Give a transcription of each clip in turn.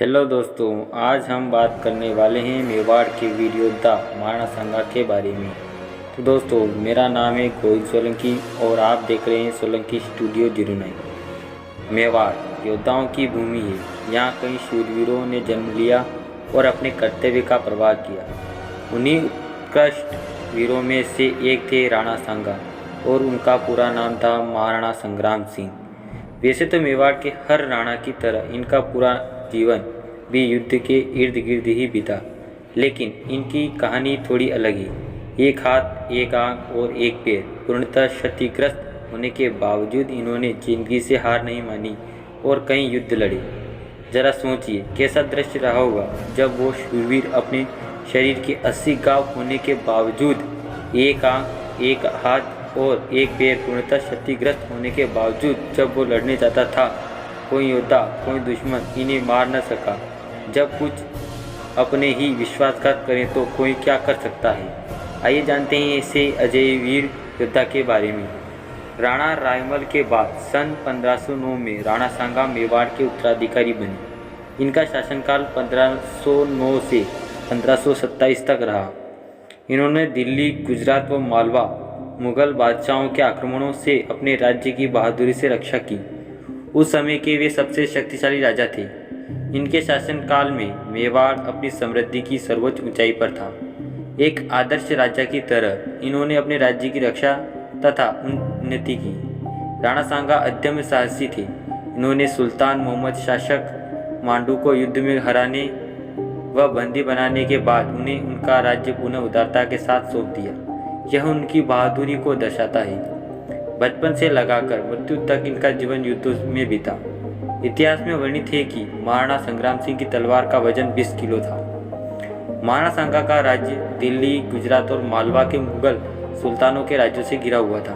Hello दोस्तों, आज हम बात करने वाले हैं मेवाड़ के वीर योद्धा महाराणा सांगा के बारे में। तो दोस्तों, मेरा नाम है गोविंद सोलंकी और आप देख रहे हैं सोलंकी स्टूडियो 09। मेवाड़ योद्धाओं की भूमि है। यहाँ कई शूरवीरों ने जन्म लिया और अपने कर्तव्य का प्रवाह किया। उन्हीं उत्कृष्ट वीरों में से एक थे राणा सांगा और उनका पूरा नाम था महाराणा संग्राम सिंह। वैसे तो मेवाड़ के हर राणा की तरह इनका पूरा जीवन भी युद्ध के इर्द गिर्द ही बीता, लेकिन इनकी कहानी थोड़ी अलग है। एक हाथ, एक आंख और एक पैर पूर्णतः क्षतिग्रस्त होने के बावजूद इन्होंने जिंदगी से हार नहीं मानी और कई युद्ध लड़े। जरा सोचिए कैसा दृश्य रहा होगा जब वो शूरवीर अपने शरीर के 80 घाव होने के बावजूद, एक आंख, एक हाथ और एक पैर पूर्णतः क्षतिग्रस्त होने के बावजूद जब वो लड़ने जाता था। कोई योद्धा, कोई दुश्मन इन्हें मार न सका। जब कुछ अपने ही विश्वासघात करें तो कोई क्या कर सकता है। आइए जानते हैं ऐसे अजय वीर योद्धा के बारे में। राणा रायमल के बाद सन 1509 में राणा सांगा मेवाड़ के उत्तराधिकारी बने। इनका शासनकाल 1509 से 1527 तक रहा। इन्होंने दिल्ली, गुजरात व मालवा मुगल बादशाहों के आक्रमणों से अपने राज्य की बहादुरी से रक्षा की। उस समय के वे सबसे शक्तिशाली राजा थे। इनके शासनकाल में मेवाड़ अपनी समृद्धि की सर्वोच्च ऊंचाई पर था। एक आदर्श राजा की तरह इन्होंने अपने राज्य की रक्षा तथा उन्नति की। राणा सांगा अदम्य साहसी थे। इन्होंने सुल्तान मोहम्मद शासक मांडू को युद्ध में हराने व बंदी बनाने के बाद उन्हें उनका राज्य पुनः उदारता के साथ सौंप दिया। यह उनकी बहादुरी को दर्शाता है। बचपन से लगाकर मृत्यु तक इनका जीवन युद्धों में बीता। इतिहास में वर्णित है कि महाराणा संग्राम सिंह की तलवार का वजन 20 किलो था। महाराणा सांगा का राज्य दिल्ली, गुजरात और मालवा के मुगल सुल्तानों के राज्यों से घिरा हुआ था।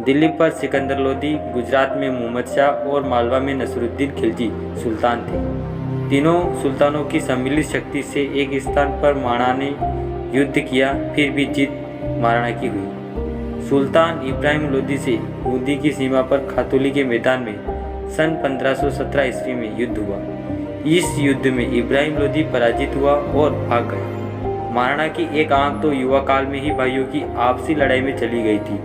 दिल्ली पर सिकंदर लोदी, गुजरात में मोहम्मद शाह और मालवा में नसरुद्दीन खिलजी सुल्तान थे। तीनों सुल्तानों की सम्मिलित शक्ति से एक स्थान पर महाराणा ने युद्ध किया, फिर भी जीत महाराणा की हुई। सुल्तान इब्राहिम लोदी से बूंदी की सीमा पर खातौली के मैदान में सन 1517 ईस्वी में युद्ध हुआ। इस युद्ध में इब्राहिम लोदी पराजित हुआ और भाग गया। महाराणा की एक आंख तो युवा काल में ही भाइयों की आपसी लड़ाई में चली गई थी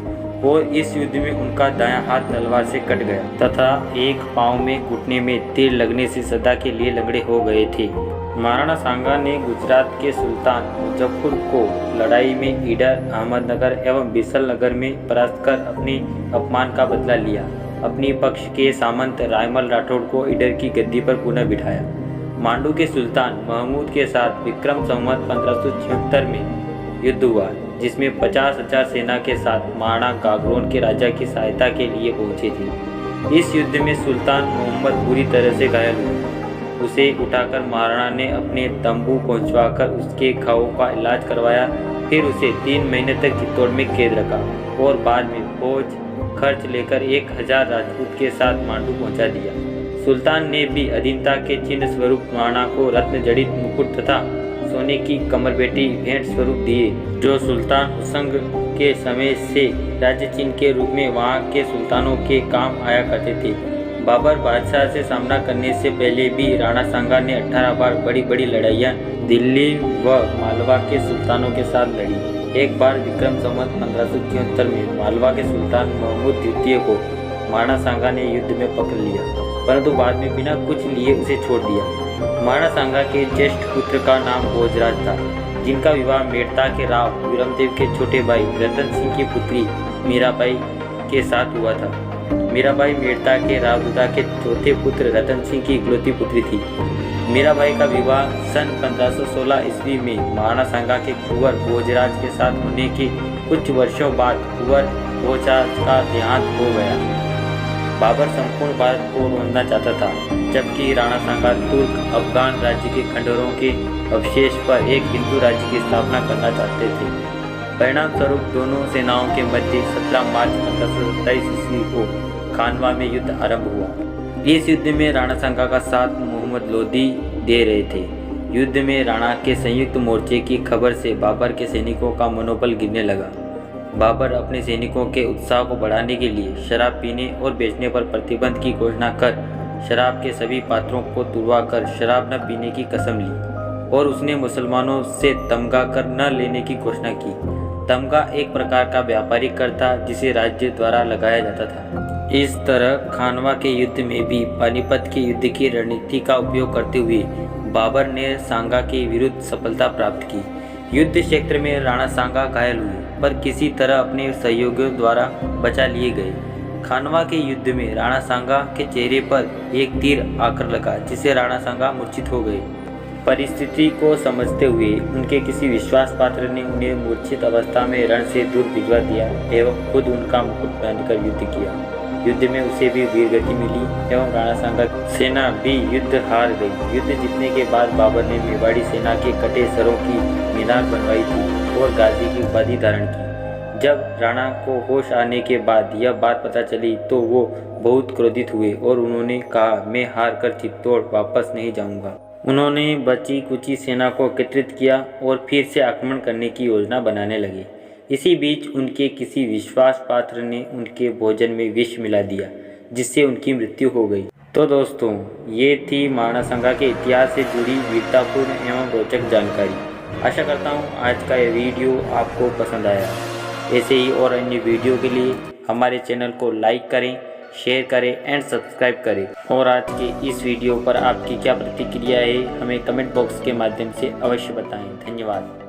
और इस युद्ध में उनका दायां हाथ तलवार से कट गया तथा एक पांव में घुटने में तीर लगने से सदा के लिए लंगड़े हो गए थे। महाराणा सांगा ने गुजरात के सुल्तान मुजफ्फर को लड़ाई में ईडर, अहमदनगर एवं बिसल में परास्त कर अपने अपमान का बदला लिया। अपनी पक्ष के सामंत रायमल राठौड़ को ईडर की गद्दी पर पुनः बिठाया। मांडू के सुल्तान महमूद के साथ विक्रम संवत 1576 में युद्ध हुआ, जिसमें 50,000 सेना के साथ महाराणा गागरोन के राजा की सहायता के लिए पहुंचे थे। इस युद्ध में सुल्तान मोहम्मद बुरी तरह से घायल हुए। उसे उठाकर महाराणा ने अपने तंबू पहुंचवाकर उसके घावों का इलाज करवाया। फिर उसे 3 महीने तक चित्तौड़ में कैद रखा और बाद में फौज खर्च लेकर 1000 राजपूत के साथ मांडू पहुंचा दिया। सुल्तान ने भी अधीनता के चिन्ह स्वरूप महाराणा को रत्न जड़ित मुकुट तथा सोने की कमरबेटी भेंट स्वरूप दिए, जो सुल्तान हुसंग के समय से राज्य चिन्ह के रूप में वहाँ के सुल्तानों के काम आया करते थे। बाबर बादशाह से सामना करने से पहले भी राणा सांगा ने 18 बार बड़ी बड़ी लड़ाइयाँ दिल्ली व मालवा के सुल्तानों के साथ लड़ी। एक बार विक्रम संवत 1573 में मालवा के सुल्तान महमूद द्वितीय को महाराणा सांगा ने युद्ध में पकड़ लिया, परंतु बाद में बिना कुछ लिए उसे छोड़ दिया। महाराणा सांगा के ज्येष्ठ पुत्र का नाम भोजराज था, जिनका विवाह मेड़ता के राव वीरमदेव के छोटे भाई रतन सिंह की पुत्री मीराबाई के साथ हुआ था। मीराबाई मेड़ता के रावदुदा के चौथे पुत्र रतन सिंह की इकलौती पुत्री थी। मीराबाई का विवाह सन 1516 ईस्वी में महाराणा सांगा के कुंवर भोजराज के साथ होने के कुछ वर्षों बाद कुंवर भोजराज का देहांत हो गया। बाबर संपूर्ण भारत को बांधना चाहता था, जबकि राणा सांगा तुर्क अफगान राज्य के खंडहरों के अवशेष पर एक हिंदू राज्य की स्थापना करना चाहते थे। परिणाम स्वरूप दोनों सेनाओं के मध्य 17 मार्च 1527 ईस्वी को खानवा में युद्ध आरंभ हुआ। इस युद्ध में राणा सांगा का साथ मोहम्मद लोदी दे रहे थे। युद्ध में राणा के संयुक्त मोर्चे की खबर से बाबर के सैनिकों का मनोबल गिरने लगा। बाबर अपने सैनिकों के उत्साह को बढ़ाने के लिए शराब पीने और बेचने पर प्रतिबंध की घोषणा कर शराब के सभी पात्रों को तुड़वाकर शराब न पीने की कसम ली और उसने मुसलमानों से तमगा कर न लेने की घोषणा की। तमगा एक प्रकार का व्यापारिक कर था जिसे राज्य द्वारा लगाया जाता था। इस तरह खानवा के युद्ध में भी पानीपत के युद्ध की रणनीति का उपयोग करते हुए बाबर ने सांगा के विरुद्ध सफलता प्राप्त की। युद्ध क्षेत्र में राणा सांगा घायल हुए पर किसी तरह अपने सहयोगियों द्वारा बचा लिए गए। खानवा के युद्ध में राणा सांगा के चेहरे पर एक तीर आकर लगा जिससे राणा सांगा मूर्छित हो गए। परिस्थिति को समझते हुए उनके किसी विश्वास पात्र ने उन्हें मूर्छित अवस्था में रण से दूर भिजवा दिया एवं खुद उनका मुकुट पहनकर युद्ध किया। युद्ध में उसे भी वीरगति मिली एवं राणा सांगा सेना भी युद्ध हार गई। युद्ध जीतने के बाद बाबर ने मेवाड़ी सेना के कटे सरों की मीनार बनवाई थी और गाजी की उपाधि धारण की। जब राणा को होश आने के बाद यह बात पता चली तो वो बहुत क्रोधित हुए और उन्होंने कहा, मैं हार कर चित्तौड़ वापस नहीं जाऊंगा। उन्होंने बची कुची सेना को एकत्रित किया और फिर से आक्रमण करने की योजना बनाने लगे। इसी बीच उनके किसी विश्वास पात्र ने उनके भोजन में विष मिला दिया जिससे उनकी मृत्यु हो गई। तो दोस्तों, ये थी महाराणा सांगा के इतिहास से जुड़ी वीरतापूर्ण एवं रोचक जानकारी। आशा करता हूँ आज का ये वीडियो आपको पसंद आया। ऐसे ही और अन्य वीडियो के लिए हमारे चैनल को लाइक करें, शेयर करें एंड सब्सक्राइब करें। और आज के इस वीडियो पर आपकी क्या प्रतिक्रिया है हमें कमेंट बॉक्स के माध्यम से अवश्य बताएं। धन्यवाद।